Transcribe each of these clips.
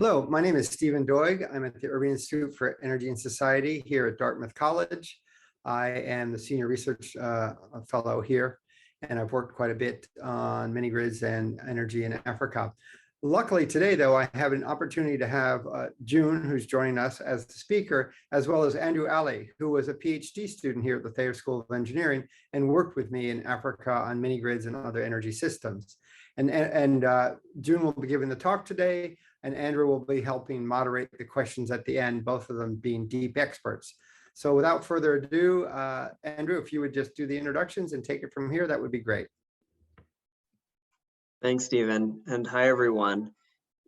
Hello, my name is Stephen Doig. I'm at the Urban Institute for Energy and Society here at Dartmouth College. I am the senior research fellow here, and I've worked quite a bit on mini grids and energy in Africa. Luckily today, though, I have an opportunity to have June, who's joining us as the speaker, as well as Andrew Ali, who was a PhD student here at the Thayer School of Engineering and worked with me in Africa on mini grids and other energy systems. And June will be giving the talk today, and Andrew will be helping moderate the questions at the end, both of them being deep experts. So without further ado, Andrew, if you would just do the introductions and take it from here, that would be great. Thanks, Stephen, and hi, everyone.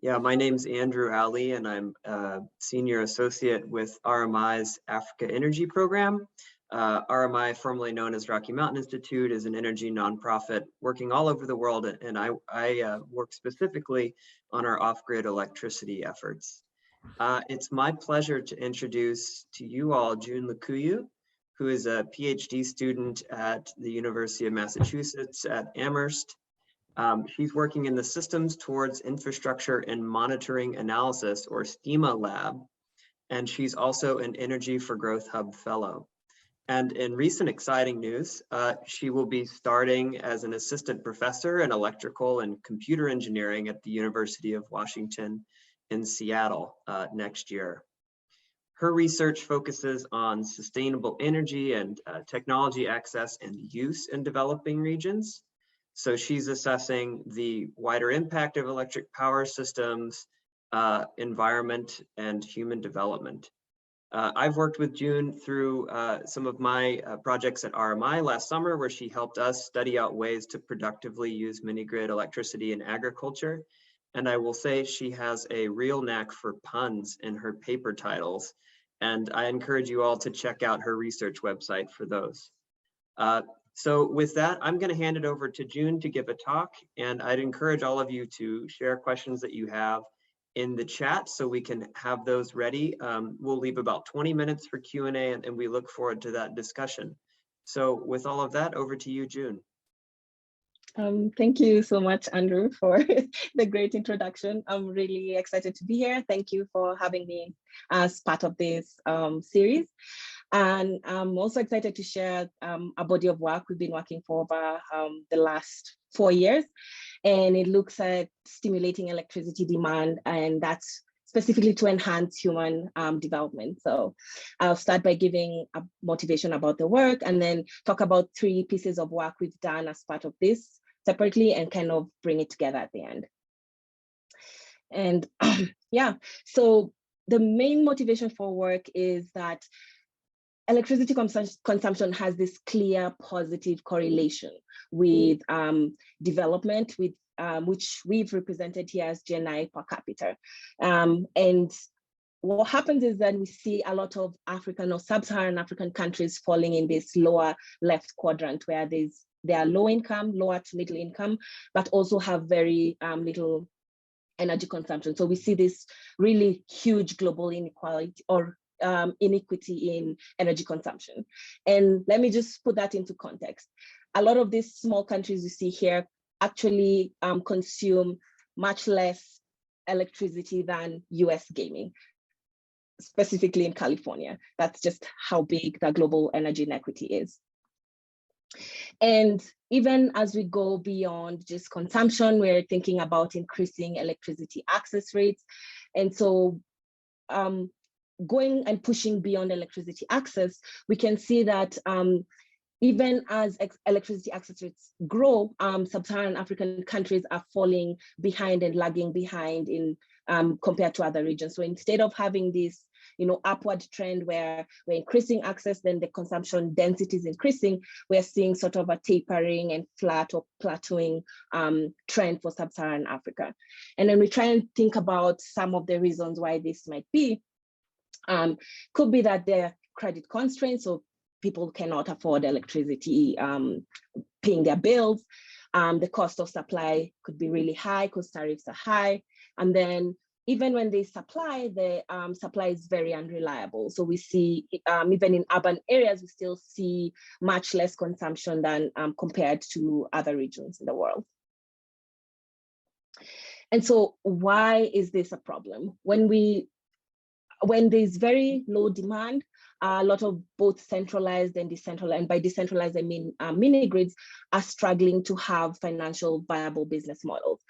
Yeah, my name's Andrew Ali, and I'm a senior associate with RMI's Africa Energy Program. RMI, formerly known as Rocky Mountain Institute, is an energy nonprofit working all over the world, and I work specifically on our off-grid electricity efforts. It's my pleasure to introduce to you all June Lukuyu, who is a PhD student at the University of Massachusetts at Amherst. She's working in the Systems Towards Infrastructure and Monitoring Analysis, or STEMA lab, and she's also an Energy for Growth Hub Fellow. And in recent exciting news, she will be starting as an assistant professor in electrical and computer engineering at the University of Washington in Seattle next year. Her research focuses on sustainable energy and technology access and use in developing regions. So she's assessing the wider impact of electric power systems, environment, and human development. I've worked with June through some of my projects at RMI last summer, where she helped us study out ways to productively use mini-grid electricity in agriculture. And I will say she has a real knack for puns in her paper titles. And I encourage you all to check out her research website for those. So with that, I'm going to hand it over to June to give a talk, and I'd encourage all of you to share questions that you have in the chat so we can have those ready. We'll leave about 20 minutes for Q&A, and we look forward to that discussion. So with all of that, over to you, June. Thank you so much, Andrew, for the great introduction. I'm really excited to be here. Thank you for having me as part of this series. And I'm also excited to share a body of work we've been working for over the last 4 years. And it looks at stimulating electricity demand, and that's specifically to enhance human development. So I'll start by giving a motivation about the work, and then talk about 3 pieces of work we've done as part of this separately, and kind of bring it together at the end. And yeah, so the main motivation for work is that electricity consumption has this clear positive correlation with development, with which we've represented here as GNI per capita. And what happens is that we see a lot of African or Sub-Saharan African countries falling in this lower left quadrant, where they are low income, lower to middle income, but also have very little energy consumption. So we see this really huge global inequality, or inequity in energy consumption. And let me just put that into context. A lot of these small countries you see here actually consume much less electricity than US gaming, specifically in California. That's just how big the global energy inequity is. And even as we go beyond just consumption, we're thinking about increasing electricity access rates. And so going and pushing beyond electricity access, we can see that even as electricity access rates grow, Sub-Saharan African countries are falling behind and lagging behind in compared to other regions. So instead of having this upward trend where we're increasing access, then the consumption density is increasing, we're seeing sort of a tapering and flat or plateauing trend for Sub-Saharan Africa. And then we try and think about some of the reasons why this might be. Could be that there are credit constraints, so people cannot afford electricity, paying their bills. The cost of supply could be really high because tariffs are high. And then even when they supply, the supply is very unreliable. So we see, even in urban areas, we still see much less consumption than compared to other regions in the world. And so why is this a problem? When there's very low demand, a lot of both centralized and decentralized, and by decentralized, I mean mini grids, are struggling to have financial viable business models.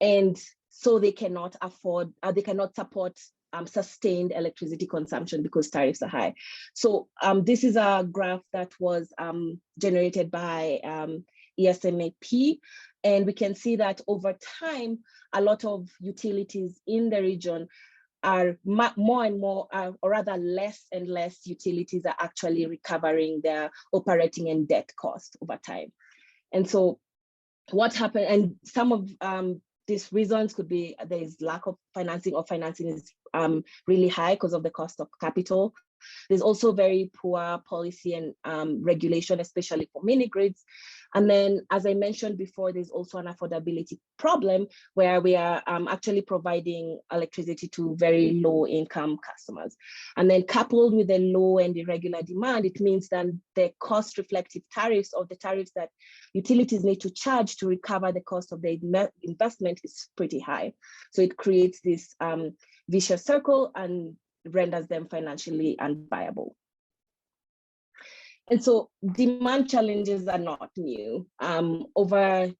And so they cannot afford, they cannot support sustained electricity consumption because tariffs are high. So this is a graph that was generated by ESMAP. And we can see that over time, a lot of utilities in the region are more and more, or rather less and less utilities are actually recovering their operating and debt costs over time. And so what happened, and some of these reasons could be there's lack of financing, or financing is really high because of the cost of capital. There's also very poor policy and regulation, especially for mini grids. And then, as I mentioned before, there's also an affordability problem where we are actually providing electricity to very low income customers. And then coupled with the low and irregular demand, it means that the cost reflective tariffs, or the tariffs that utilities need to charge to recover the cost of the investment, is pretty high. So it creates this vicious circle and renders them financially unviable. And so demand challenges are not new. Over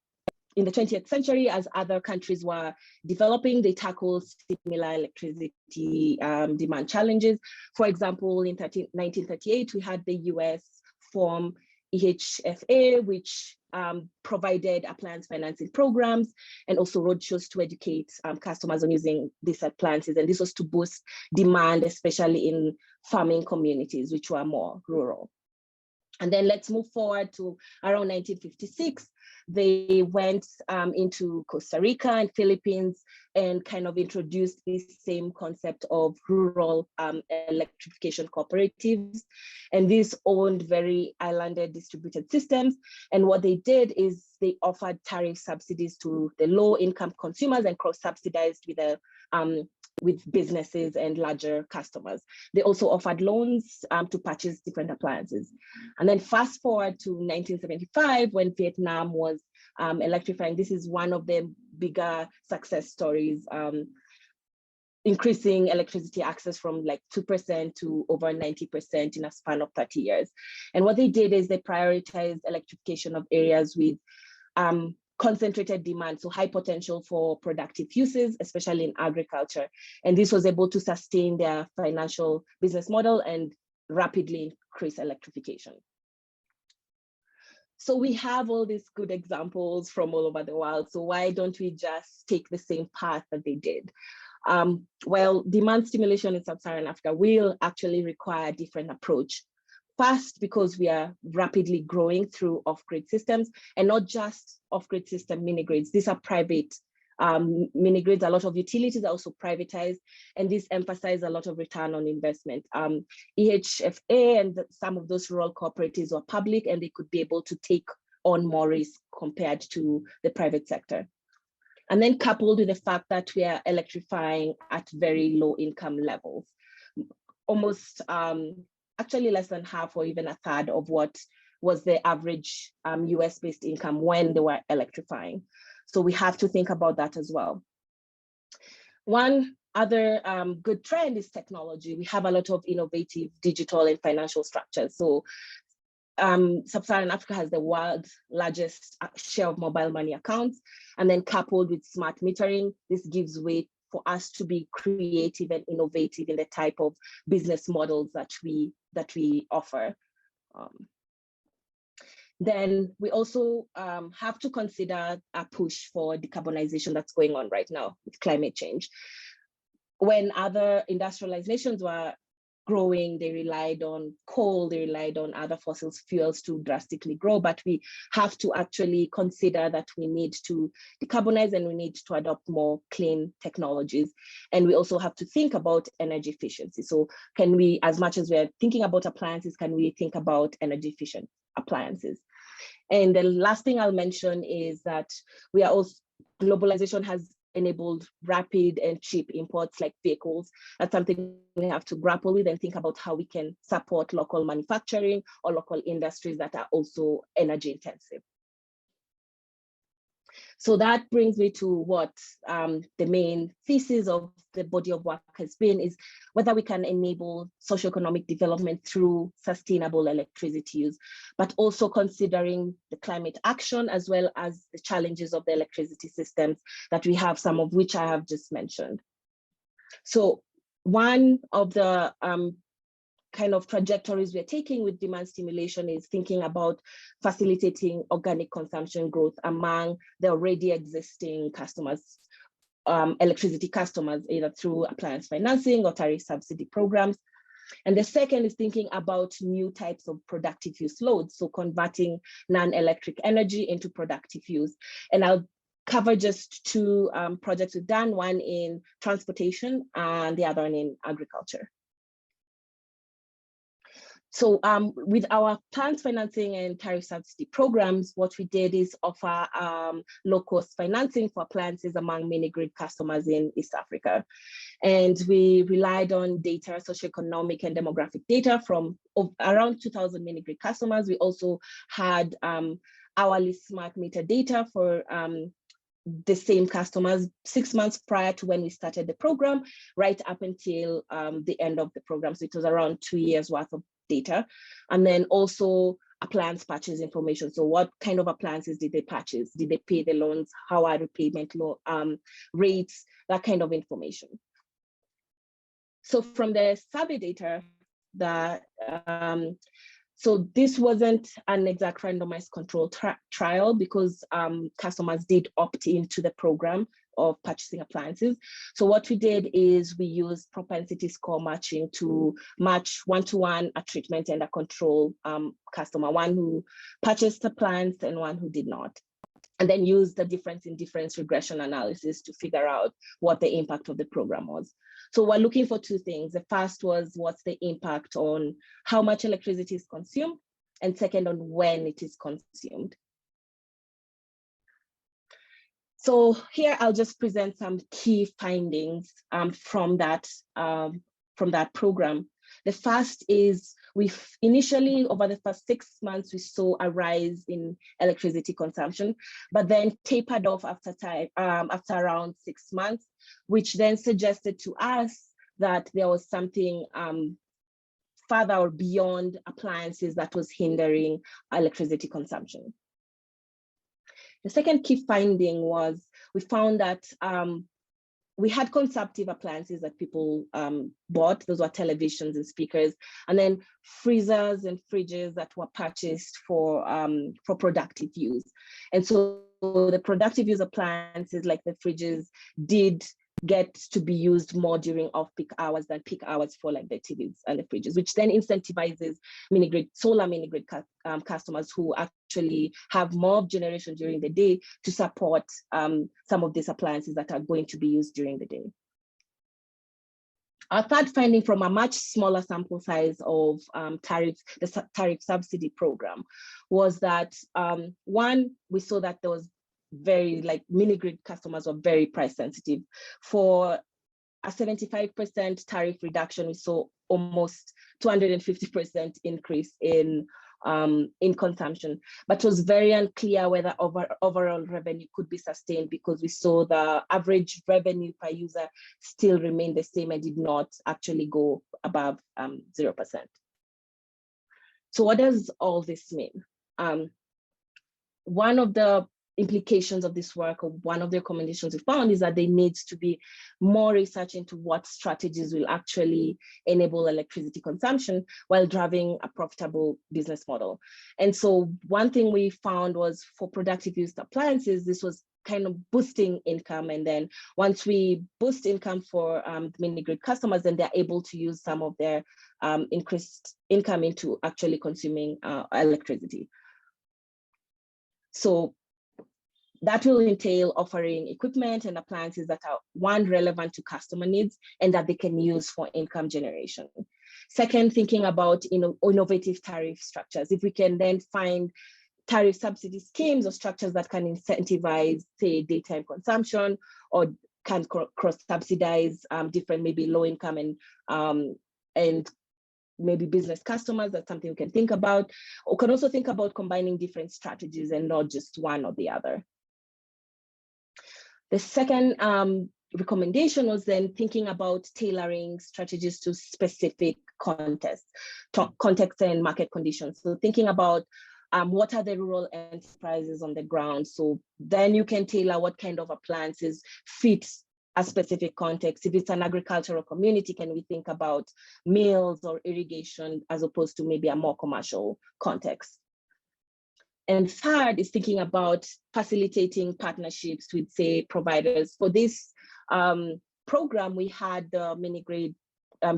in the 20th century, as other countries were developing, they tackled similar electricity demand challenges. For example, in 1938, we had the US form EHFA, which provided appliance financing programs and also roadshows to educate customers on using these appliances. And this was to boost demand, especially in farming communities, which were more rural. And then let's move forward to around 1956. They went into Costa Rica and Philippines and kind of introduced this same concept of rural electrification cooperatives. And these owned very islanded distributed systems. And what they did is they offered tariff subsidies to the low income consumers and cross-subsidized with businesses and larger customers. They also offered loans to purchase different appliances. And then fast forward to 1975, when Vietnam was electrifying. This is one of the bigger success stories, increasing electricity access from like 2% to over 90% in a span of 30 years. And what they did is they prioritized electrification of areas with concentrated demand, so high potential for productive uses, especially in agriculture. And this was able to sustain their financial business model and rapidly increase electrification. So we have all these good examples from all over the world. So why don't we just take the same path that they did? Well, demand stimulation in Sub-Saharan Africa will actually require a different approach. First, because we are rapidly growing through off-grid systems, and not just off-grid system mini-grids. These are private mini-grids. A lot of utilities are also privatized, and this emphasizes a lot of return on investment. EHFA and some of those rural cooperatives were public, and they could be able to take on more risk compared to the private sector. And then coupled with the fact that we are electrifying at very low income levels, almost actually less than half or even a third of what was the average US-based income when they were electrifying. So we have to think about that as well. One other good trend is technology. We have a lot of innovative digital and financial structures. So Sub-Saharan Africa has the world's largest share of mobile money accounts, and then coupled with smart metering, this gives way for us to be creative and innovative in the type of business models that we offer. Then we also have to consider a push for decarbonization that's going on right now with climate change. When other industrialized nations were growing, they relied on coal, they relied on other fossil fuels to drastically grow, but we have to actually consider that we need to decarbonize and we need to adopt more clean technologies. And we also have to think about energy efficiency. So can we, as much as we're thinking about appliances, can we think about energy efficient appliances? And the last thing I'll mention is that we are also, globalization has enabled rapid and cheap imports like vehicles. That's something we have to grapple with and think about how we can support local manufacturing or local industries that are also energy intensive. So that brings me to what the main thesis of the body of work has been, is whether we can enable socioeconomic development through sustainable electricity use, but also considering the climate action as well as the challenges of the electricity systems that we have, some of which I have just mentioned. So one of the kind of trajectories we're taking with demand stimulation is thinking about facilitating organic consumption growth among the already existing customers, electricity customers, either through appliance financing or tariff subsidy programs. And the second is thinking about new types of productive use loads, so converting non-electric energy into productive use. And I'll cover just two projects we've done, one in transportation and the other one in agriculture. So with our plants financing and tariff subsidy programs, what we did is offer low-cost financing for appliances among mini-grid customers in East Africa. And we relied on data, socioeconomic and demographic data from around 2,000 mini-grid customers. We also had hourly smart meter data for the same customers 6 months prior to when we started the program, right up until the end of the program. So it was around 2 years worth of data. And then also appliance purchase information. So what kind of appliances did they purchase? Did they pay the loans? How are repayment rates? That kind of information. So from the survey data, so this wasn't an exact randomized control trial because customers did opt into the program of purchasing appliances. So what we did is we used propensity score matching to match one-to-one a treatment and a control customer, one who purchased appliance and one who did not. And then use the difference in difference regression analysis to figure out what the impact of the program was. So we're looking for two things. The first was what's the impact on how much electricity is consumed, and second on when it is consumed. So here I'll just present some key findings from that program. The first is we've initially, over the first 6 months, we saw a rise in electricity consumption, but then tapered off after around 6 months, which then suggested to us that there was something further or beyond appliances that was hindering electricity consumption. The second key finding was we found that we had consumptive appliances that people bought. Those were televisions and speakers, and then freezers and fridges that were purchased for productive use. And so the productive use appliances like the fridges did get to be used more during off-peak hours than peak hours for like the TVs and the fridges, which then incentivizes solar mini-grid customers who actually have more generation during the day to support some of these appliances that are going to be used during the day. Our third finding from a much smaller sample size of the tariff subsidy program was that one, we saw that there was mini-grid customers were very price sensitive. For a 75% tariff reduction, we saw almost 250% increase in consumption, but it was very unclear whether overall revenue could be sustained because we saw the average revenue per user still remained the same and did not actually go above 0%. So what does all this mean? One of the implications of this work, or one of the recommendations we found, is that there needs to be more research into what strategies will actually enable electricity consumption while driving a profitable business model. And so one thing we found was for productive use appliances, this was kind of boosting income. And then once we boost income for mini-grid customers, then they're able to use some of their increased income into actually consuming electricity. So that will entail offering equipment and appliances that are, one, relevant to customer needs and that they can use for income generation. Second, thinking about innovative tariff structures. If we can then find tariff subsidy schemes or structures that can incentivize, say, daytime consumption, or can cross-subsidize different, maybe low-income and maybe business customers, that's something we can think about. Or can also think about combining different strategies and not just one or the other. The second recommendation was then thinking about tailoring strategies to specific context and market conditions. So thinking about what are the rural enterprises on the ground. So then you can tailor what kind of appliances fit a specific context. If it's an agricultural community, can we think about mills or irrigation as opposed to maybe a more commercial context? And third is thinking about facilitating partnerships with, say, providers. For this program, we had the mini-grid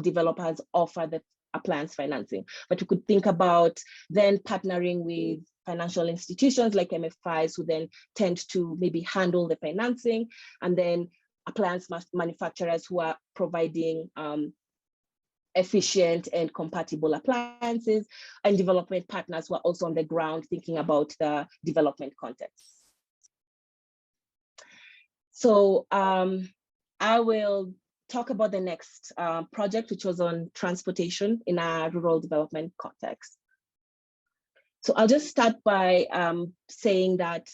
developers offer the appliance financing, but you could think about then partnering with financial institutions like MFIs, who then tend to maybe handle the financing, and then appliance manufacturers who are providing efficient and compatible appliances, and development partners who are also on the ground thinking about the development context. So I will talk about the next project, which was on transportation in a rural development context. So I'll just start by saying that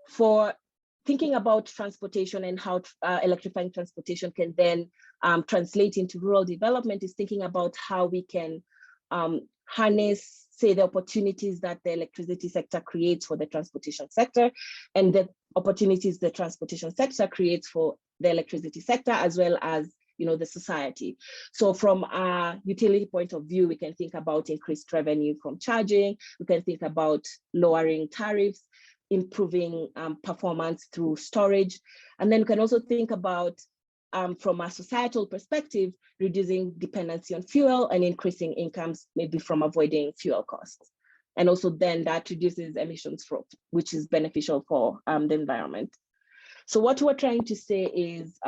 for thinking about transportation and how electrifying transportation can then translate into rural development is thinking about how we can harness, say, the opportunities that the electricity sector creates for the transportation sector, and the opportunities the transportation sector creates for the electricity sector, as well as the society. So from a utility point of view, we can think about increased revenue from charging. We can think about lowering tariffs, improving performance through storage. And then we can also think about, from a societal perspective, reducing dependency on fuel and increasing incomes, maybe from avoiding fuel costs. And also then that reduces emissions, which is beneficial for the environment. So what we're trying to say is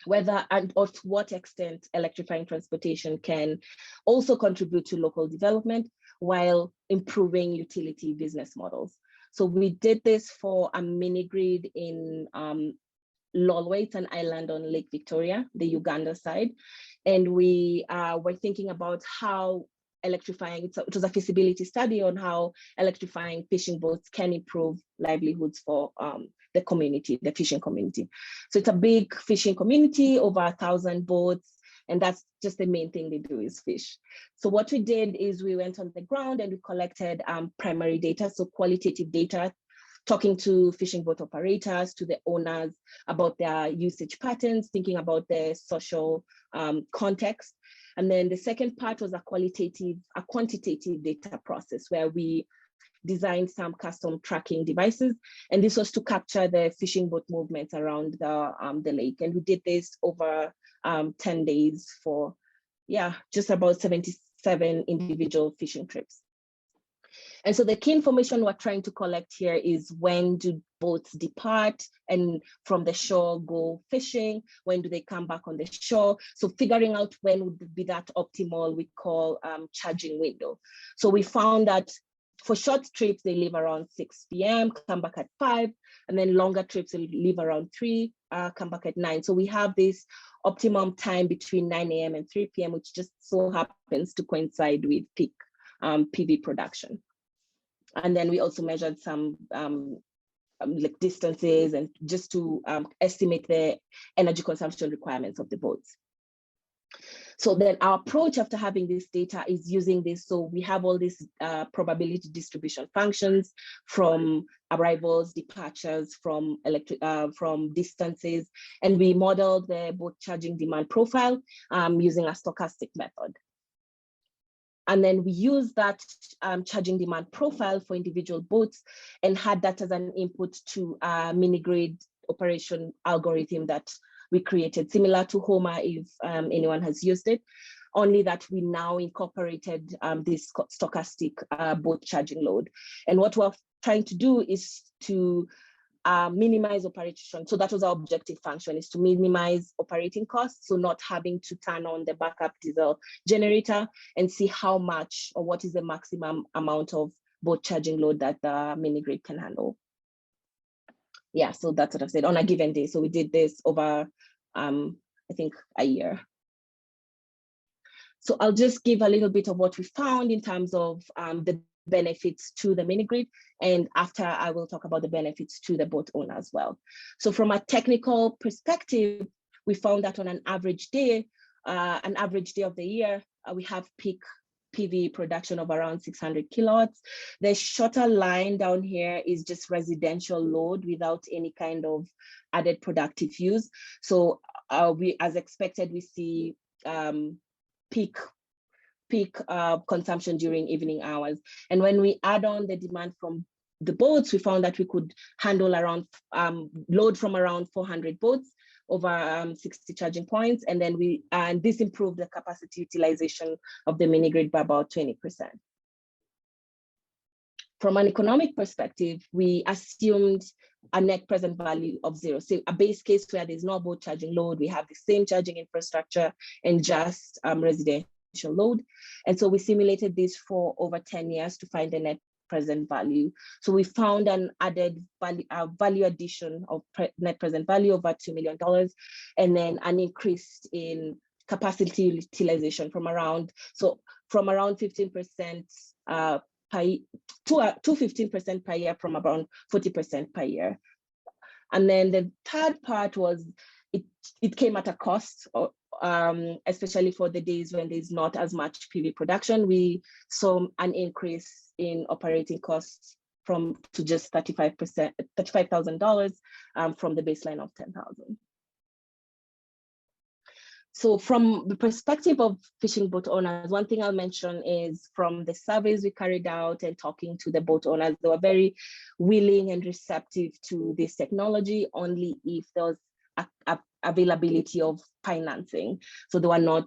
whether and or to what extent electrifying transportation can also contribute to local development while improving utility business models. So we did this for a mini grid in Lolwe, it's an island on Lake Victoria, the Uganda side. And we were thinking about how electrifying, it was a feasibility study on how electrifying fishing boats can improve livelihoods for the community, the fishing community. So it's a big fishing community, over 1,000 boats, and that's just the main thing they do is fish. So what we did is we went on the ground and we collected primary data, so qualitative data, talking to fishing boat operators, to the owners about their usage patterns, thinking about the social context. And then the second part was a quantitative data process where we designed some custom tracking devices. And this was to capture the fishing boat movements around the lake. And we did this over 10 days for, just about 77 individual fishing trips. And so the key information we're trying to collect here is when do boats depart and from the shore go fishing? When do they come back on the shore? So figuring out when would be that optimal, we call charging window. So we found that for short trips, they leave around 6 p.m., come back at 5, and then longer trips, they leave around 3, come back at 9. So we have this optimum time between 9 a.m. and 3 p.m., which just so happens to coincide with peak PV production. And then we also measured some like distances and just to estimate the energy consumption requirements of the boats. So then our approach after having this data is using this. So we have all these probability distribution functions from arrivals, departures, from distances, and we modeled the boat charging demand profile using a stochastic method. And then we use that charging demand profile for individual boats and had that as an input to a mini grid operation algorithm that we created, similar to Homer if anyone has used it, only that we now incorporated this stochastic boat charging load. And what we're trying to do is to minimize operation. So that was our objective function, is to minimize operating costs. So not having to turn on the backup diesel generator and see how much or what is the maximum amount of boat charging load that the mini grid can handle. Yeah, so that's what I've said on a given day. So we did this over, I think, a year. So I'll just give a little bit of what we found in terms of the benefits to the mini grid. And after, I will talk about the benefits to the boat owner as well. So from a technical perspective, we found that on an average day of the year, we have peak PV production of around 600 kilowatts. The shorter line down here is just residential load without any kind of added productive use. So we, as expected, we see peak consumption during evening hours. And when we add on the demand from the boats, we found that we could handle around load from around 400 boats over 60 charging points. And then this improved the capacity utilization of the mini grid by about 20%. From an economic perspective, we assumed a net present value of 0. So a base case where there's no boat charging load, we have the same charging infrastructure and just residential load. And so we simulated this for over 10 years to find the net present value. So we found an added value addition of net present value over $2 million, and then an increase in capacity utilization from around 15% to 15% per year from around 40% per year. And then the third part was it came at a cost, especially for the days when there's not as much PV production. We saw an increase in operating costs to just $35,000 from the baseline of $10,000. So from the perspective of fishing boat owners, one thing I'll mention is from the surveys we carried out and talking to the boat owners, they were very willing and receptive to this technology only if there was availability of financing. So they were not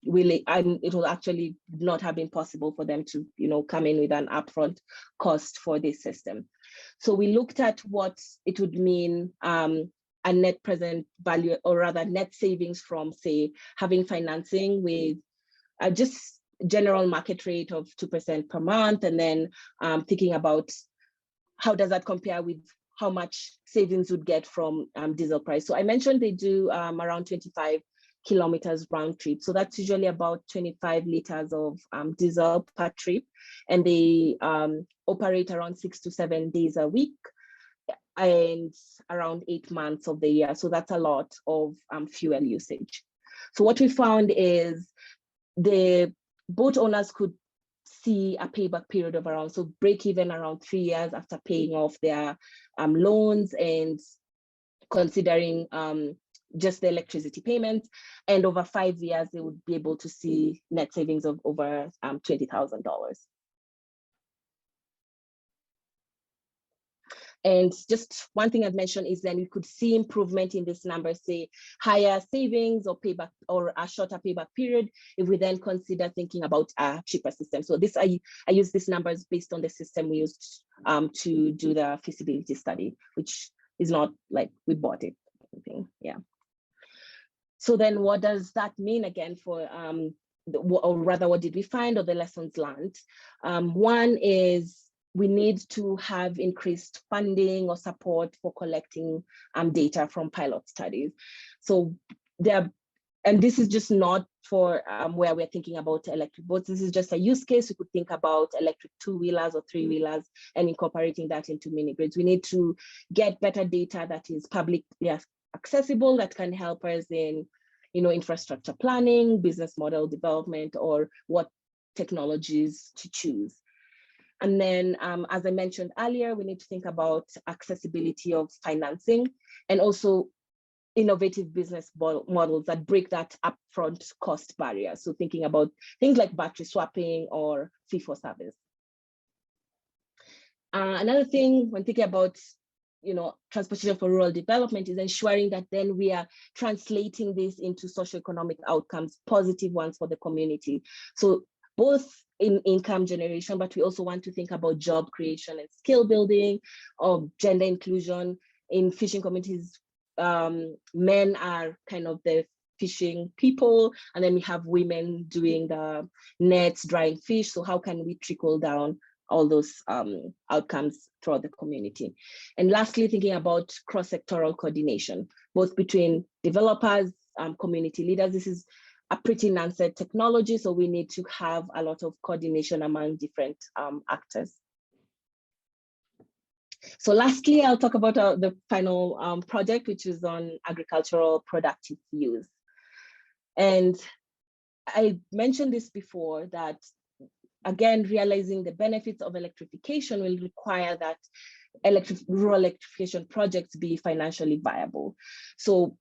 really, and it will actually not have been possible for them to, come in with an upfront cost for this system. So we looked at what it would mean a net present value, or rather net savings from, say, having financing with just general market rate of 2% per month, and then thinking about how does that compare with how much savings would get from diesel price. So I mentioned they do around 25 kilometers round trip. So that's usually about 25 liters of diesel per trip. And they operate around 6 to 7 days a week and around 8 months of the year. So that's a lot of fuel usage. So what we found is the boat owners could see a payback period of around, so break even around 3 years after paying off their loans and considering just the electricity payments. And over 5 years, they would be able to see net savings of over $20,000. And just one thing I've mentioned is then you could see improvement in this number, say higher savings or payback or a shorter payback period, if we then consider thinking about a cheaper system. So this I use these numbers based on the system we used to do the feasibility study, which is not like we bought it. Yeah. So then what does that mean again for, or rather what did we find, or the lessons learned? One is we need to have increased funding or support for collecting data from pilot studies. So and this is just not for where we're thinking about electric boats. This is just a use case. We could think about electric 2-wheelers or 3-wheelers and incorporating that into mini grids. We need to get better data that is publicly accessible, that can help us in, infrastructure planning, business model development, or what technologies to choose. And then, as I mentioned earlier, we need to think about accessibility of financing and also innovative business models that break that upfront cost barrier. So thinking about things like battery swapping or fee for service. Another thing when thinking about transportation for rural development is ensuring that then we are translating this into socioeconomic outcomes, positive ones for the community. So both in income generation, but we also want to think about job creation and skill building, or gender inclusion in fishing communities. Men are kind of the fishing people, and then we have women doing the nets, drying fish. So how can we trickle down all those outcomes throughout the community? And lastly, thinking about cross-sectoral coordination, both between developers, community leaders. This is a pretty nascent technology, so we need to have a lot of coordination among different actors. So lastly, I'll talk about the final project, which is on agricultural productive use. And I mentioned this before, that again, realizing the benefits of electrification will require that rural electrification projects be financially viable. So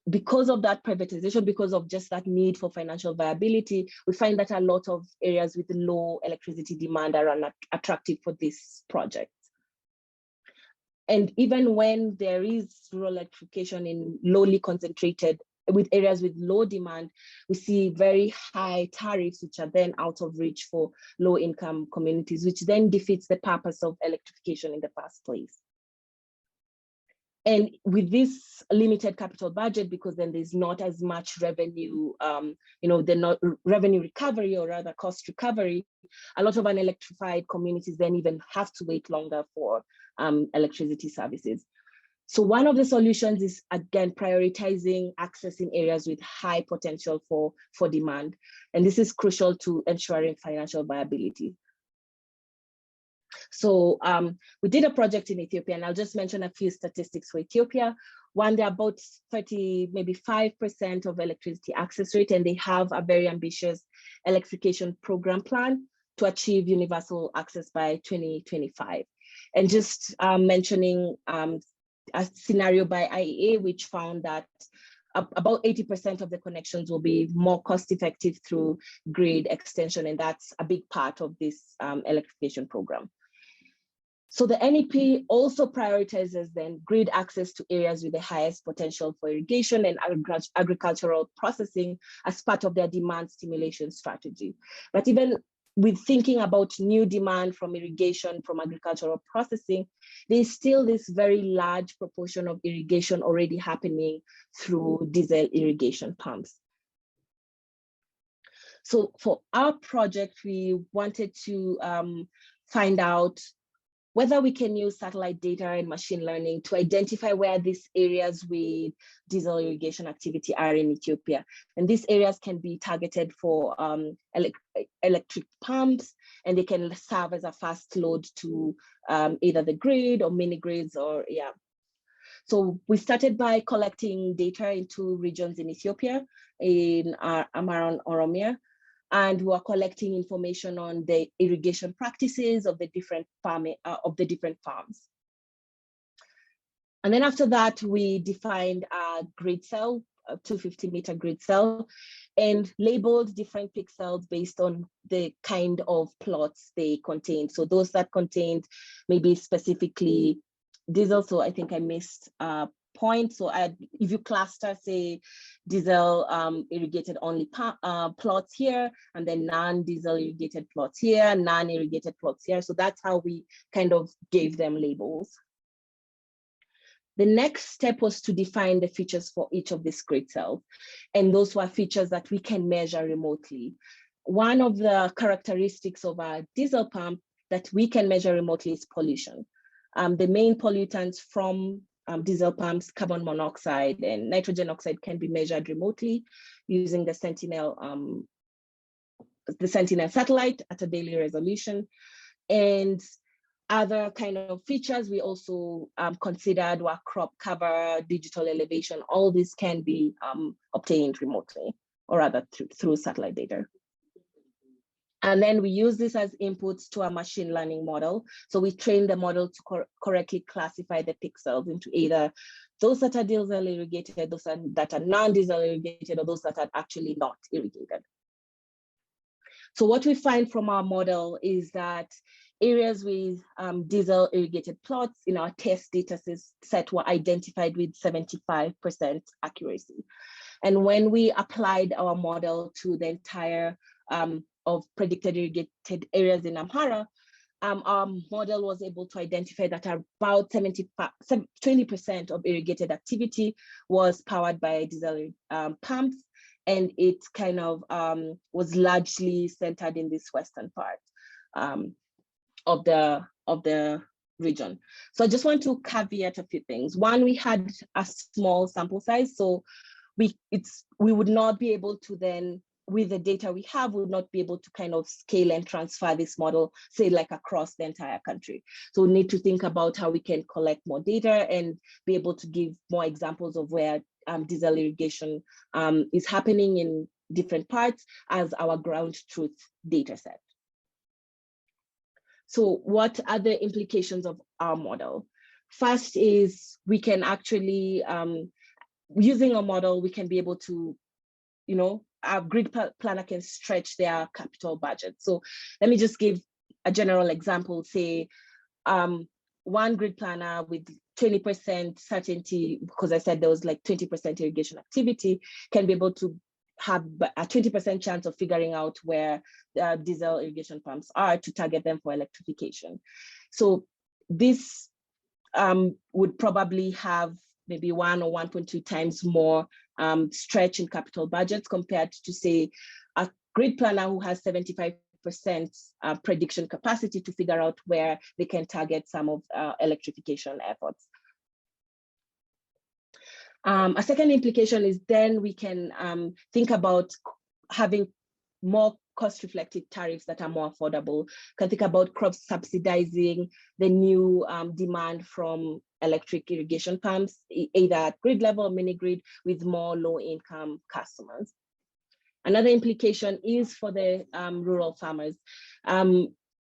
because of that privatization, because of just that need for financial viability, we find that a lot of areas with low electricity demand are unattractive for this project. And even when there is rural electrification in lowly concentrated, with areas with low demand, we see very high tariffs, which are then out of reach for low income communities, which then defeats the purpose of electrification in the first place. And with this limited capital budget, because then there's not as much revenue, revenue recovery, or rather cost recovery, a lot of unelectrified communities then even have to wait longer for electricity services. So one of the solutions is, again, prioritizing access in areas with high potential for demand. And this is crucial to ensuring financial viability. So we did a project in Ethiopia, and I'll just mention a few statistics for Ethiopia. One, they're about 30, maybe 5% of electricity access rate, and they have a very ambitious electrification program plan to achieve universal access by 2025. And just mentioning a scenario by IEA, which found that about 80% of the connections will be more cost effective through grid extension, and that's a big part of this electrification program. So the NEP also prioritizes then grid access to areas with the highest potential for irrigation and agricultural processing as part of their demand stimulation strategy. But even with thinking about new demand from irrigation, from agricultural processing, there's still this very large proportion of irrigation already happening through diesel irrigation pumps. So for our project, we wanted to find out whether we can use satellite data and machine learning to identify where these areas with diesel irrigation activity are in Ethiopia. And these areas can be targeted for electric pumps, and they can serve as a fast load to either the grid or mini grids, or yeah. So we started by collecting data in 2 regions in Ethiopia, in Amara and Oromia. And we are collecting information on the irrigation practices of the different farms. And then after that, we defined a grid cell, a 250-meter grid cell, and labeled different pixels based on the kind of plots they contained. So those that contained maybe specifically diesel, so I think I missed point. So if you cluster, say, diesel irrigated only plots here, and then non-diesel irrigated plots here, non-irrigated plots here. So that's how we kind of gave them labels. The next step was to define the features for each of these grid cells. And those were features that we can measure remotely. One of the characteristics of a diesel pump that we can measure remotely is pollution. The main pollutants from diesel pumps, carbon monoxide and nitrogen oxide, can be measured remotely using the Sentinel satellite at a daily resolution. And other kind of features we also considered were crop cover, digital elevation. All this can be obtained remotely, or rather through satellite data. And then we use this as inputs to a machine learning model. So we train the model to correctly classify the pixels into either those that are diesel irrigated, those that are non-diesel irrigated, or those that are actually not irrigated. So what we find from our model is that areas with diesel irrigated plots in our test data set were identified with 75% accuracy. And when we applied our model to the entire of predicted irrigated areas in Amhara, our model was able to identify that about 20% of irrigated activity was powered by diesel pumps, and it kind of was largely centered in this western part of the region. So I just want to caveat a few things. One, we had a small sample size, so we would not be able to then, with the data we have, we would not be able to kind of scale and transfer this model, say like across the entire country. So we need to think about how we can collect more data and be able to give more examples of where diesel irrigation is happening in different parts as our ground truth data set. So what are the implications of our model? First is we can actually, using a model, we can be able to, our grid planner can stretch their capital budget. So let me just give a general example, say one grid planner with 20% certainty, because I said there was like 20% irrigation activity, can be able to have a 20% chance of figuring out where diesel irrigation pumps are to target them for electrification. So this would probably have maybe 1 or 1.2 times more stretch in capital budgets compared to, say, a grid planner who has 75% prediction capacity to figure out where they can target some of electrification efforts. A second implication is then we can think about having more cost-reflective tariffs that are more affordable. Can think about crops subsidizing the new demand from electric irrigation pumps, either at grid level or mini grid, with more low-income customers. Another implication is for the rural farmers.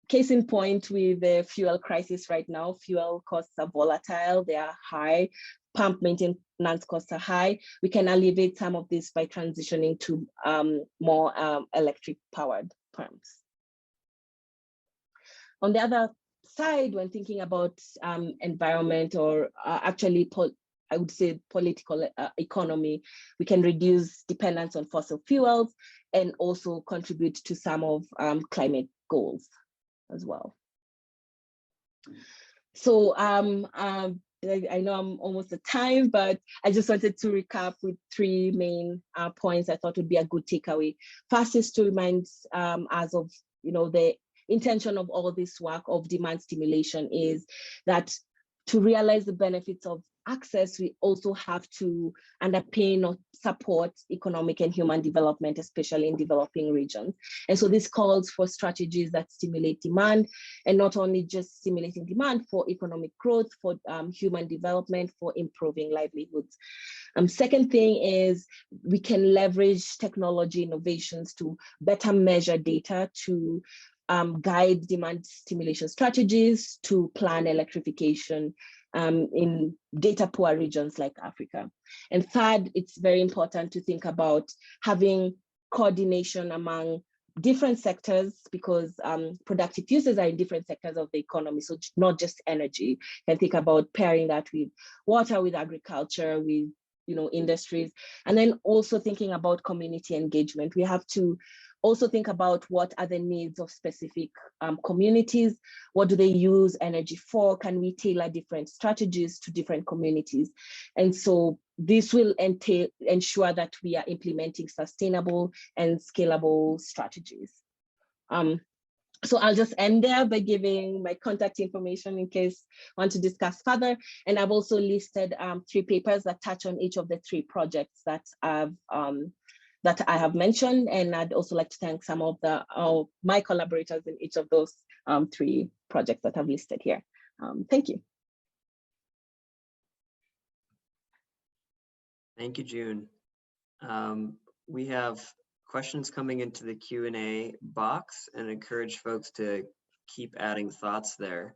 Case in point with the fuel crisis right now, fuel costs are volatile, they are high, pump maintenance costs are high. We can alleviate some of this by transitioning to more electric powered pumps. On the other side, when thinking about environment or actually I would say political economy, we can reduce dependence on fossil fuels and also contribute to some of climate goals as well. So I know I'm almost at time, but I just wanted to recap with 3 main points I thought would be a good takeaway. First is to remind us of, the intention of all this work of demand stimulation is that to realize the benefits of access, we also have to underpin or support economic and human development, especially in developing regions. And so this calls for strategies that stimulate demand, and not only just stimulating demand for economic growth, for human development, for improving livelihoods. Second thing is we can leverage technology innovations to better measure data to guide demand stimulation strategies, to plan electrification in data poor regions like Africa. And third, it's very important to think about having coordination among different sectors, because productive uses are in different sectors of the economy. So not just energy. You can think about pairing that with water, with agriculture, with industries, and then also thinking about community engagement. We have to also think about what are the needs of specific communities. What do they use energy for? Can we tailor different strategies to different communities? And so this will ensure that we are implementing sustainable and scalable strategies. So I'll just end there by giving my contact information in case you want to discuss further. And I've also listed 3 papers that touch on each of the 3 projects that I have mentioned. And I'd also like to thank some of my collaborators in each of those 3 projects that I've listed here. Thank you. Thank you, June. We have questions coming into the Q&A box, and encourage folks to keep adding thoughts there.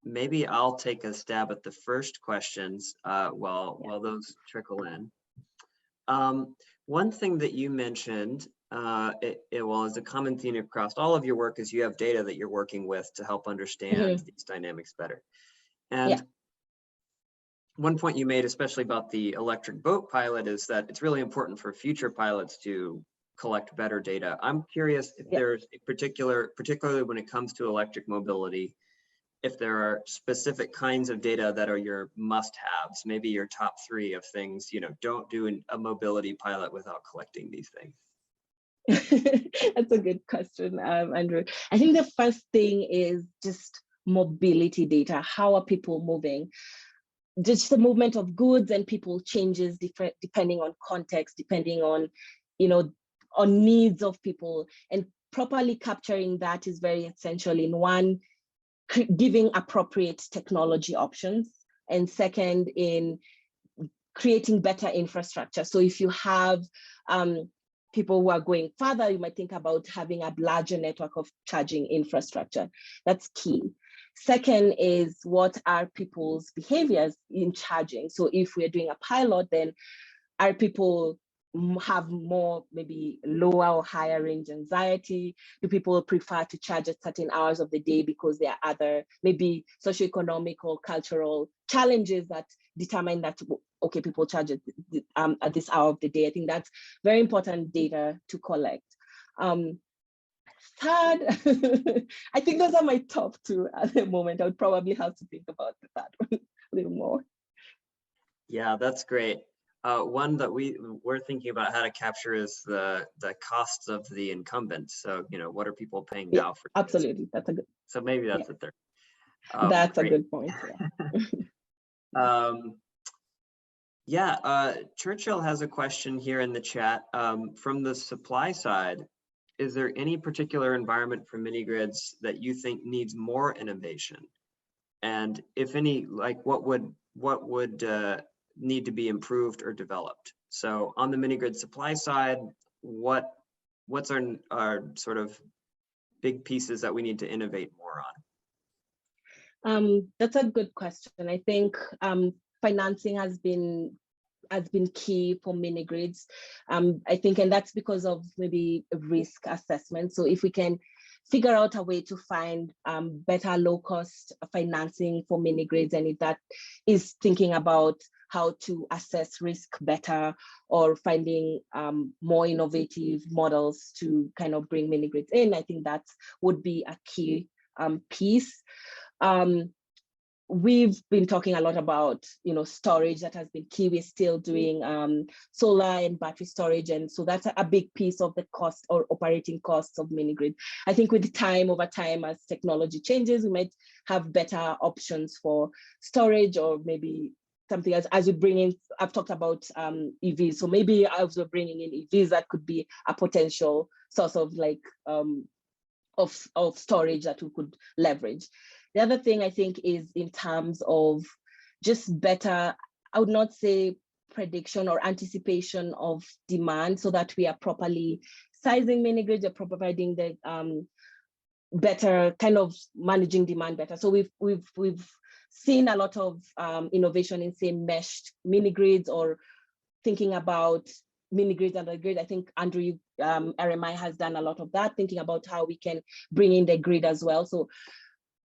Maybe I'll take a stab at the first questions while those trickle in. One thing that you mentioned, is a common theme across all of your work, is you have data that you're working with to help understand these dynamics better. And one point you made, especially about the electric boat pilot, is that it's really important for future pilots to collect better data. I'm curious if there's a particularly when it comes to electric mobility, if there are specific kinds of data that are your must-haves, maybe your top 3 of things, don't do a mobility pilot without collecting these things. That's a good question, Andrew. I think the first thing is just mobility data. How are people moving? just the movement of goods and people changes different depending on context, depending on, on needs of people, and properly capturing that is very essential in one, giving appropriate technology options, and second, in creating better infrastructure. So if you have people who are going further, you might think about having a larger network of charging infrastructure. That's key. Second is, what are people's behaviors in charging? So if we're doing a pilot, then are people have more maybe lower or higher range anxiety? Do people prefer to charge at certain hours of the day because there are other maybe socioeconomic or cultural challenges that determine that, okay, people charge at this hour of the day? I think that's very important data to collect. Third, I think those are my top two at the moment. I would probably have to think about the third one a little more. Yeah, that's great. One that we're thinking about how to capture is the costs of the incumbents. So, what are people paying now for this? Absolutely, that's a good. So maybe that's a third. That's great. a good point. Yeah. Churchill has a question here in the chat. From the supply side, is there any particular environment for mini grids that you think needs more innovation? And if any, like what would need to be improved or developed? So on the mini grid supply side, what's our sort of big pieces that we need to innovate more on? That's a good question. I think financing has been key for mini grids. I think, and that's because of maybe risk assessment. So if we can figure out a way to find better low-cost financing for mini grids, and if that is thinking about how to assess risk better, or finding more innovative models to kind of bring mini grids in, I think that would be a key piece. We've been talking a lot about, storage. That has been key. We're still doing solar and battery storage. And so that's a big piece of the cost or operating costs of mini grid. I think with over time, as technology changes, we might have better options for storage, or maybe something else. As we bring in, I've talked about EVs. So maybe as we're bringing in EVs, that could be a potential source of of storage that we could leverage. The other thing I think is in terms of just better, I would not say prediction or anticipation of demand, so that we are properly sizing mini grids, or providing the better kind of managing demand better. So we've seen a lot of innovation in, say, meshed mini grids, or thinking about mini grids under the grid. I think Andrew, RMI has done a lot of that, thinking about how we can bring in the grid as well. So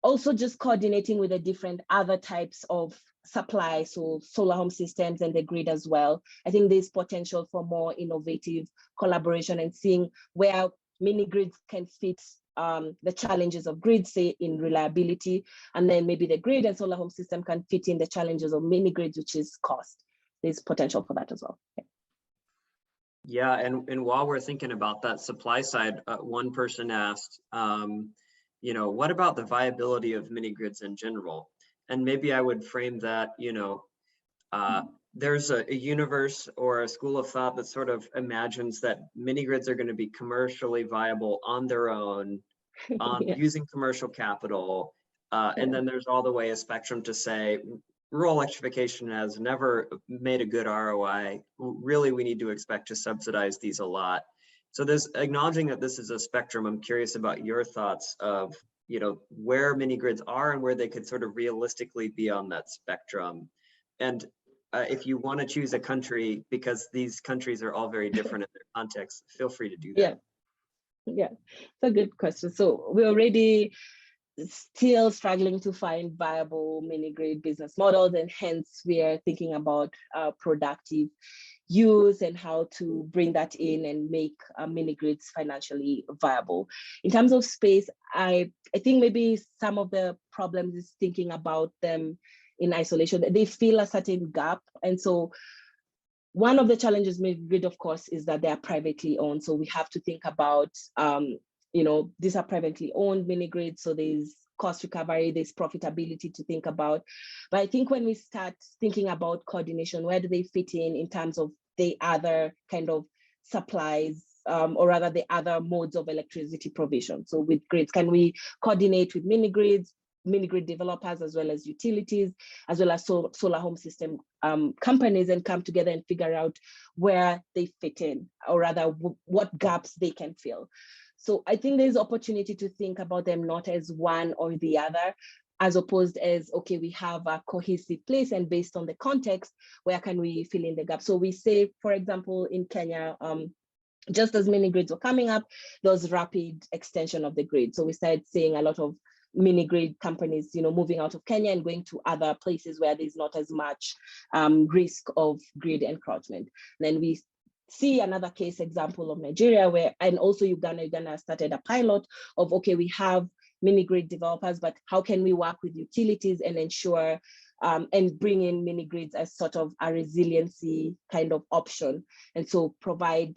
also just coordinating with the different other types of supply, so solar home systems and the grid as well. I think there's potential for more innovative collaboration, and seeing where mini grids can fit the challenges of grid, say in reliability, and then maybe the grid and solar home system can fit in the challenges of mini grids, which is cost. There's potential for that as well. Yeah, and while we're thinking about that supply side, one person asked, what about the viability of mini grids in general? And maybe I would frame that, there's a universe or a school of thought that sort of imagines that mini grids are going to be commercially viable on their own, using commercial capital. And then there's all the way a spectrum to say, rural electrification has never made a good ROI. Really, we need to expect to subsidize these a lot. So there's acknowledging that this is a spectrum. I'm curious about your thoughts of, where mini grids are and where they could sort of realistically be on that spectrum. And if you want to choose a country, because these countries are all very different in their context, feel free to do that. Yeah, it's a good question. So we're already still struggling to find viable mini grid business models, and hence we are thinking about productive use and how to bring that in and make mini grids financially viable. In terms of space, I think maybe some of the problems is thinking about them in isolation. They feel a certain gap, and so one of the challenges mini grid, of course, is that they are privately owned. So we have to think about these are privately owned mini grids, so there's cost recovery, there's profitability to think about. But I think when we start thinking about coordination, where do they fit in terms of the other kind of supplies, or rather the other modes of electricity provision? So with grids, can we coordinate with mini grid developers, as well as utilities, as well as solar home system companies, and come together and figure out where they fit in, or rather what gaps they can fill? So I think there's opportunity to think about them not as one or the other, as opposed as, okay, we have a cohesive place, and based on the context, where can we fill in the gap? So we say, for example, in Kenya, just as mini grids were coming up, there was rapid extension of the grid. So we started seeing a lot of mini grid companies, moving out of Kenya and going to other places where there's not as much risk of grid encroachment. And then we see another case example of Nigeria, and also Uganda started a pilot of, okay, we have mini grid developers, but how can we work with utilities and ensure and bring in mini grids as sort of a resiliency kind of option, and so provide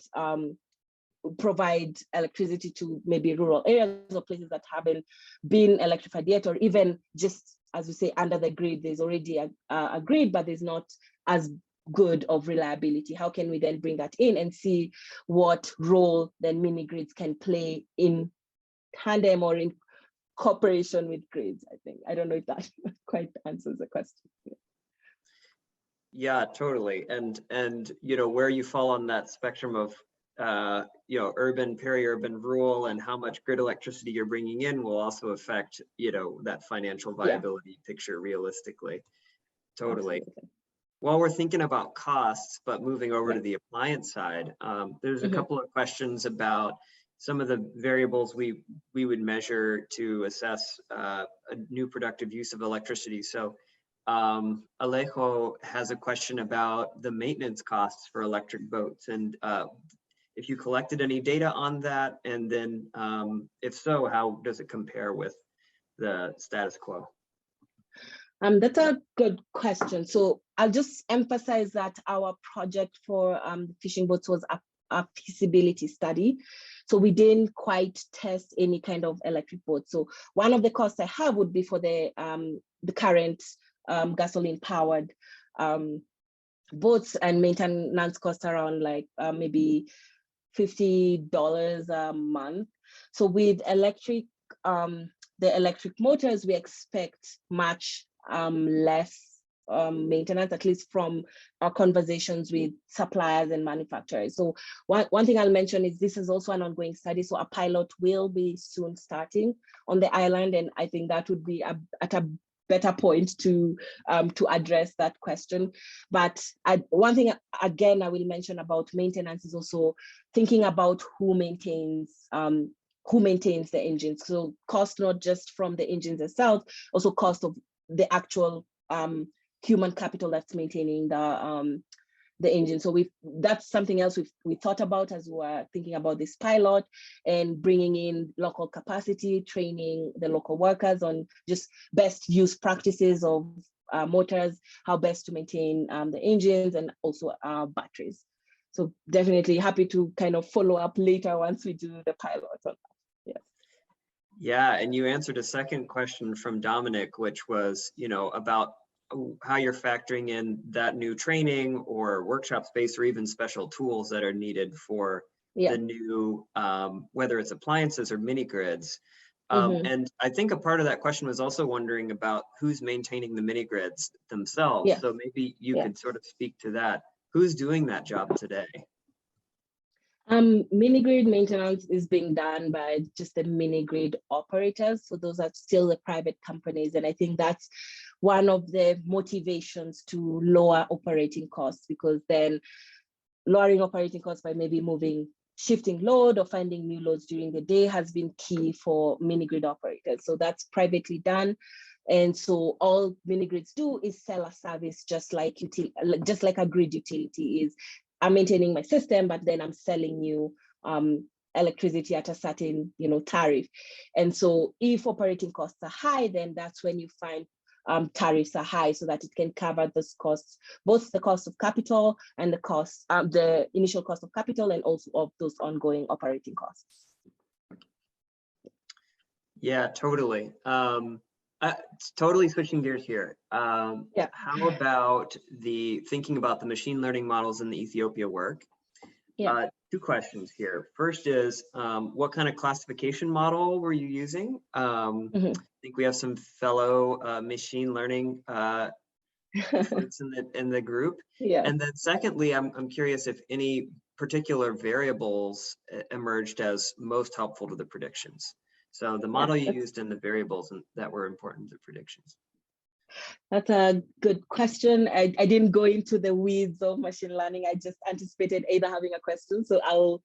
electricity to maybe rural areas or places that haven't been electrified yet, or even just, as we say, under the grid, there's already a grid, but there's not as good of reliability. How can we then bring that in and see what role then mini grids can play in tandem or in cooperation with grids? I think, I don't know if that quite answers the question. Yeah, totally. And where you fall on that spectrum of urban, peri-urban, rural, and how much grid electricity you're bringing in will also affect, that financial viability picture realistically. Totally. Absolutely. While we're thinking about costs, but moving over to the appliance side, there's a couple of questions about some of the variables we would measure to assess a new productive use of electricity. So Alejo has a question about the maintenance costs for electric boats, and if you collected any data on that, and then if so, how does it compare with the status quo? That's a good question. So I'll just emphasize that our project for the fishing boats was a feasibility study. So we didn't quite test any kind of electric boat. So one of the costs I have would be for the current gasoline powered boats, and maintenance costs around like maybe $50 a month. So with electric, the electric motors, we expect much less maintenance, at least from our conversations with suppliers and manufacturers. So one thing I'll mention is this is also an ongoing study. So a pilot will be soon starting on the island, and I think that would be at a better point to address that question. But one thing again I will mention about maintenance is also thinking about who maintains the engines. So cost not just from the engines itself, also cost of the actual human capital that's maintaining the engine. So that's something else we thought about as we were thinking about this pilot, and bringing in local capacity, training the local workers on just best use practices of motors, how best to maintain the engines, and also batteries. So definitely happy to kind of follow up later once we do the pilot on that. Yes. Yeah, and you answered a second question from Dominic, which was, about how you're factoring in that new training or workshop space, or even special tools that are needed for the new, whether it's appliances or mini grids. And I think a part of that question was also wondering about who's maintaining the mini grids themselves. So maybe you could sort of speak to that. Who's doing that job today? Mini grid maintenance is being done by just the mini grid operators. So those are still the private companies. And I think that's one of the motivations to lower operating costs, because then lowering operating costs by maybe shifting load or finding new loads during the day has been key for mini grid operators. So that's privately done. And so all mini grids do is sell a service, just like a grid utility is. I'm maintaining my system, but then I'm selling you electricity at a certain, tariff. And so if operating costs are high, then that's when you find tariffs are high, so that it can cover those costs, both the cost of capital and the initial cost of capital, and also of those ongoing operating costs. Yeah, totally. Totally switching gears here. Yeah. How about thinking about the machine learning models in the Ethiopia work? Yeah. Two questions here. First is, what kind of classification model were you using? I think we have some fellow machine learning folks in the group. Yeah. And then secondly, I'm curious if any particular variables emerged as most helpful to the predictions. So the model you used and the variables that were important to predictions. That's a good question. I didn't go into the weeds of machine learning. I just anticipated either having a question. So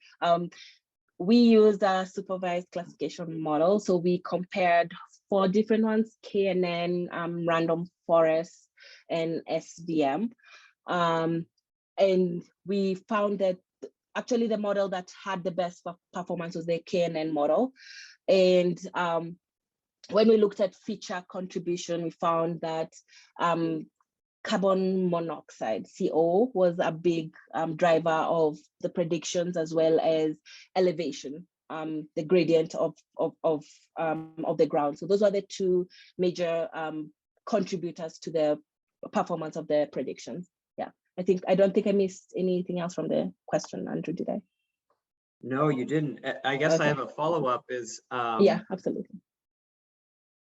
we used a supervised classification model. So we compared 4 different ones: KNN, random forest, and SVM. And we found that actually the model that had the best performance was the KNN model. And when we looked at feature contribution, we found that carbon monoxide, CO, was a big driver of the predictions, as well as elevation, the gradient of the ground. So those are the 2 major contributors to the performance of the predictions. Yeah, I don't think I missed anything else from the question, Andrew, did I? No, you didn't. I guess I have a follow-up is. Yeah, absolutely.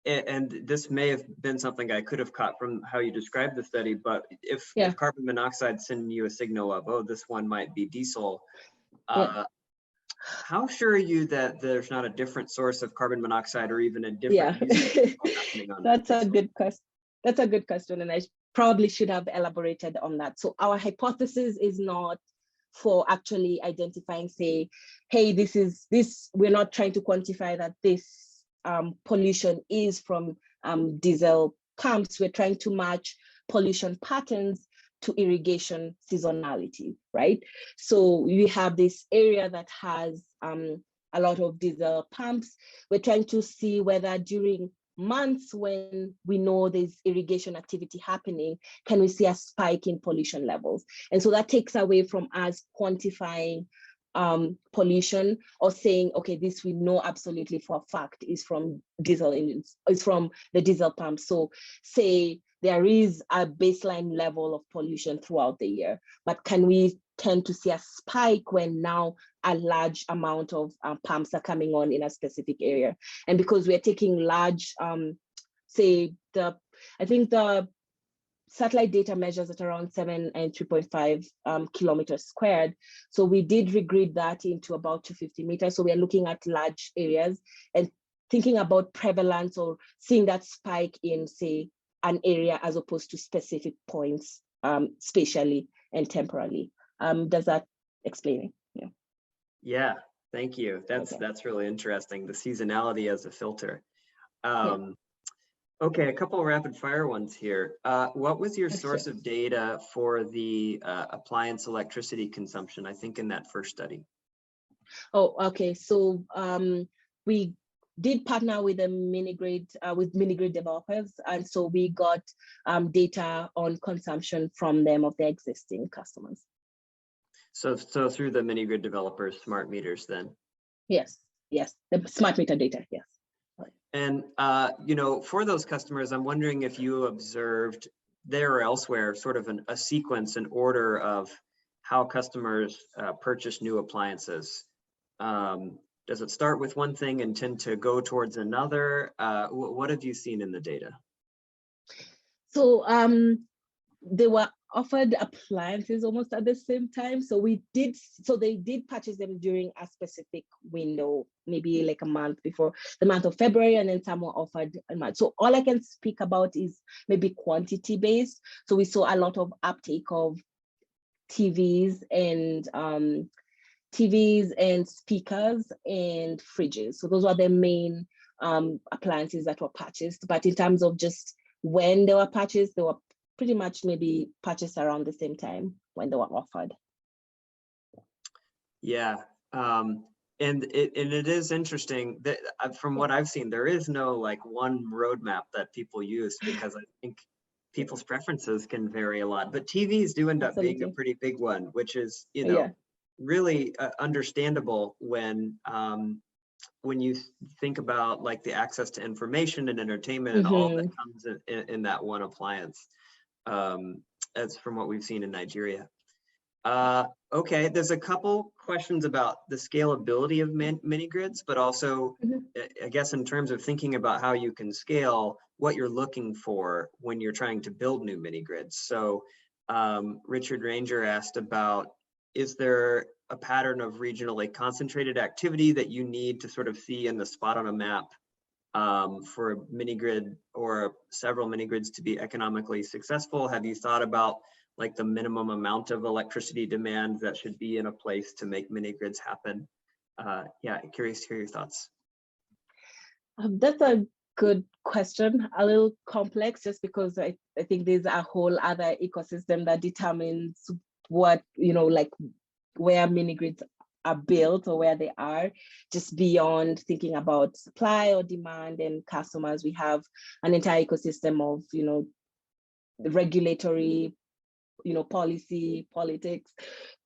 And this may have been something I could have caught from how you described the study, but if carbon monoxide sending you a signal of, oh, this one might be diesel, how sure are you that there's not a different source of carbon monoxide or even a different happening on That's a good question. That's a good question, and I probably should have elaborated on that. So our hypothesis is not for actually identifying, say, hey, we're not trying to quantify that this pollution is from diesel pumps. We're trying to match pollution patterns to irrigation seasonality, right? So we have this area that has a lot of diesel pumps. We're trying to see whether during months when we know there's irrigation activity happening, can we see a spike in pollution levels? And so that takes away from us quantifying pollution or saying, okay, this we know absolutely for a fact is from diesel engines, is from the diesel pump. So say there is a baseline level of pollution throughout the year, but can we tend to see a spike when now a large amount of pumps are coming on in a specific area? And because we're taking large, I think the satellite data measures at around 7 and 3.5 kilometers squared. So we did regrid that into about 250 meters. So we are looking at large areas and thinking about prevalence or seeing that spike in, say, an area as opposed to specific points spatially and temporally. Does that explain it? Yeah, thank you. That's really interesting. The seasonality as a filter. Okay, a couple of rapid fire ones here. What was your source of data for the appliance electricity consumption, I think in that first study? Oh, okay. So we did partner with the mini-grid developers. And so we got data on consumption from them of their existing customers. So through the mini-grid developers, smart meters then? Yes, the smart meter data, yes. And, for those customers, I'm wondering if you observed there or elsewhere sort of a sequence, an order of how customers purchase new appliances. Does it start with one thing and tend to go towards another? What have you seen in the data? So they were offered appliances almost at the same time. So they did purchase them during a specific window, maybe like a month before the month of February, and then some were offered a month. So all I can speak about is maybe quantity based. So we saw a lot of uptake of TVs and speakers and fridges. So those were the main appliances that were purchased. But in terms of just when they were purchased, they were pretty much maybe purchased around the same time when they were offered. Yeah, and it is interesting that from what I've seen, there is no like one roadmap that people use, because I think people's preferences can vary a lot. But TVs do end up being a pretty big one, which is really understandable when when you think about like the access to information and entertainment and all that comes in that one appliance, as from what we've seen in Nigeria. Okay, there's a couple questions about the scalability of mini grids, but also, I guess, in terms of thinking about how you can scale, what you're looking for when you're trying to build new mini grids. So Richard Ranger asked about, is there a pattern of regionally concentrated activity that you need to sort of see in the spot on a map for a mini grid or several mini grids to be economically successful? Have you thought about like the minimum amount of electricity demand that should be in a place to make mini grids happen? Yeah, curious to hear your thoughts. That's a good question, a little complex, just because I think there's a whole other ecosystem that determines what, like where mini grids are built or where they are, just beyond thinking about supply or demand and customers. We have an entire ecosystem of, regulatory, policy, politics.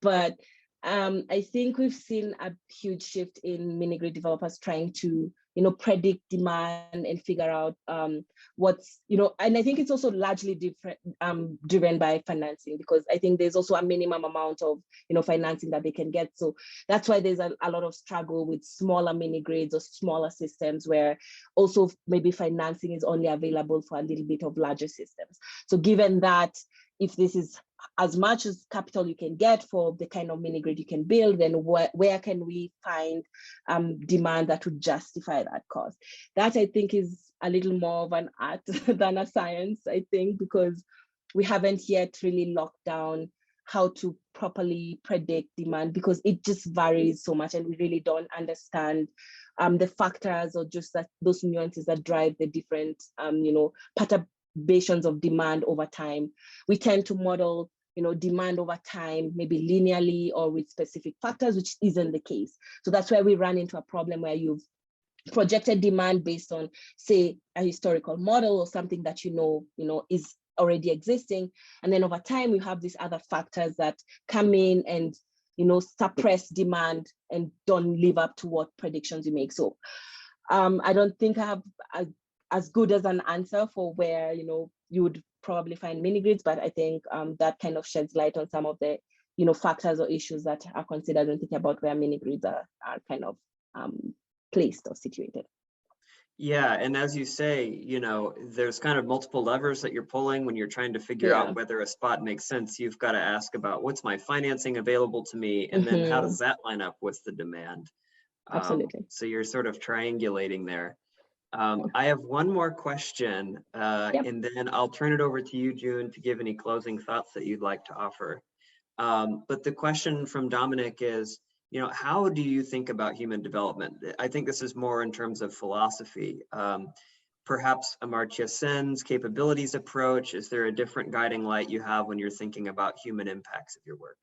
But I think we've seen a huge shift in mini grid developers trying to, predict demand and figure out what's, and I think it's also largely driven by financing, because I think there's also a minimum amount of, financing that they can get. So that's why there's a lot of struggle with smaller mini grids or smaller systems, where also maybe financing is only available for a little bit of larger systems. So given that, if this is as much as capital you can get for the kind of mini grid you can build, then where can we find demand that would justify that cost? That, I think, is a little more of an art than a science, I think, because we haven't yet really locked down how to properly predict demand, because it just varies so much, and we really don't understand the factors or just those nuances that drive the different perturbations of demand over time. We tend to model, demand over time, maybe linearly or with specific factors, which isn't the case. So that's where we run into a problem where you've projected demand based on, say, a historical model or something that is already existing, and then over time we have these other factors that come in and suppress demand and don't live up to what predictions you make. So I don't think I have as good as an answer for where you would probably find mini grids, but I think that kind of sheds light on some of the factors or issues that are considered when thinking about where mini grids are kind of placed or situated. Yeah, and as you say, there's kind of multiple levers that you're pulling when you're trying to figure out whether a spot makes sense. You've got to ask about what's my financing available to me, and then how does that line up with the demand? Absolutely. So you're sort of triangulating there. I have one more question, and then I'll turn it over to you, June, to give any closing thoughts that you'd like to offer. But the question from Dominic is, how do you think about human development? I think this is more in terms of philosophy. Perhaps Amartya Sen's capabilities approach. Is there a different guiding light you have when you're thinking about human impacts of your work?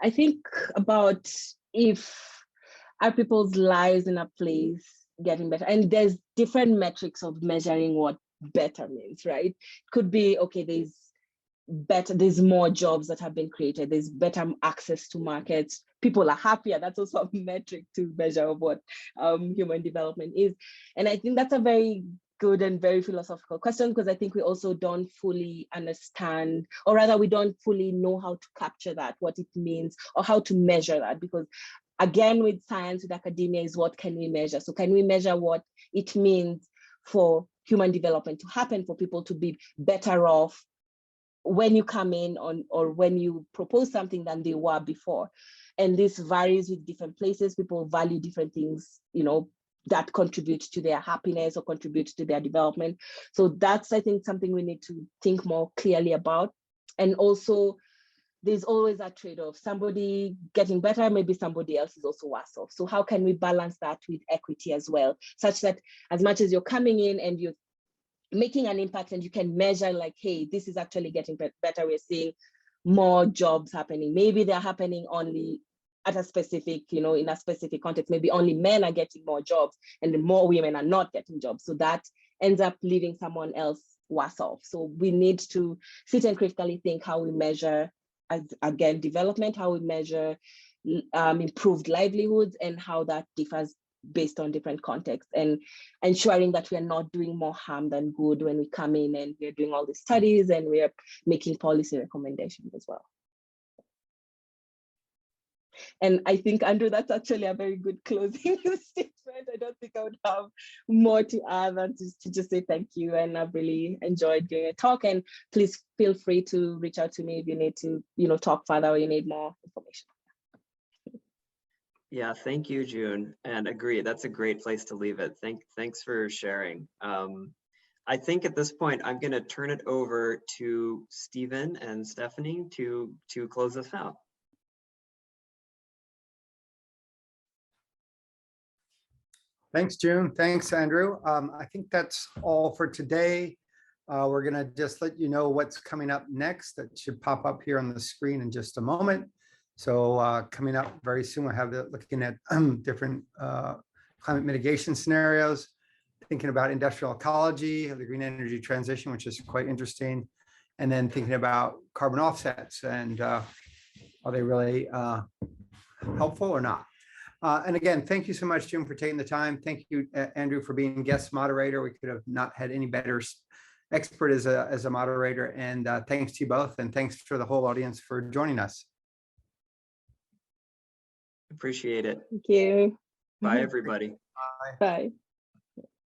I think about if are people's lives in a place getting better, and there's different metrics of measuring what better means, right? Could be, okay, there's more jobs that have been created, there's better access to markets, people are happier. That's also a metric to measure of what human development is. And I think that's a very good and very philosophical question, because I think we also don't fully understand, or rather we don't fully know how to capture that, what it means, or how to measure that. Because again, with science, with academia, is what can we measure? So can we measure what it means for human development to happen, for people to be better off when you come in on, or when you propose something than they were before? And this varies with different places. People value different things, that contribute to their happiness or contribute to their development. So that's, I think, something we need to think more clearly about. And also, there's always a trade-off. Somebody getting better, maybe somebody else is also worse off. So how can we balance that with equity as well, such that as much as you're coming in and you're making an impact and you can measure like, hey, this is actually getting better. We're seeing more jobs happening. Maybe they're happening only at a specific, in a specific context. Maybe only men are getting more jobs and more women are not getting jobs. So that ends up leaving someone else worse off. So we need to sit and critically think how we measure, again, development, how we measure improved livelihoods and how that differs based on different contexts, and ensuring that we are not doing more harm than good when we come in and we're doing all the studies and we are making policy recommendations as well. And I think, Andrew, that's actually a very good closing statement. I don't think I would have more to add than to just say thank you. And I've really enjoyed doing a talk. And please feel free to reach out to me if you need to, talk further or you need more information. Yeah, thank you, June, and agree. That's a great place to leave it. Thanks for sharing. I think at this point, I'm going to turn it over to Stephen and Stephanie to close us out. Thanks, June. Thanks, Andrew. I think that's all for today. We're going to just let you know what's coming up next. That should pop up here on the screen in just a moment. So coming up very soon, we'll have looking at different climate mitigation scenarios, thinking about industrial ecology, the green energy transition, which is quite interesting, and then thinking about carbon offsets and are they really helpful or not? And again, thank you so much, Jim, for taking the time. Thank you, Andrew, for being guest moderator. We could have not had any better expert as a moderator. And thanks to you both. And thanks for the whole audience for joining us. Appreciate it. Thank you. Bye, everybody. Bye. Bye.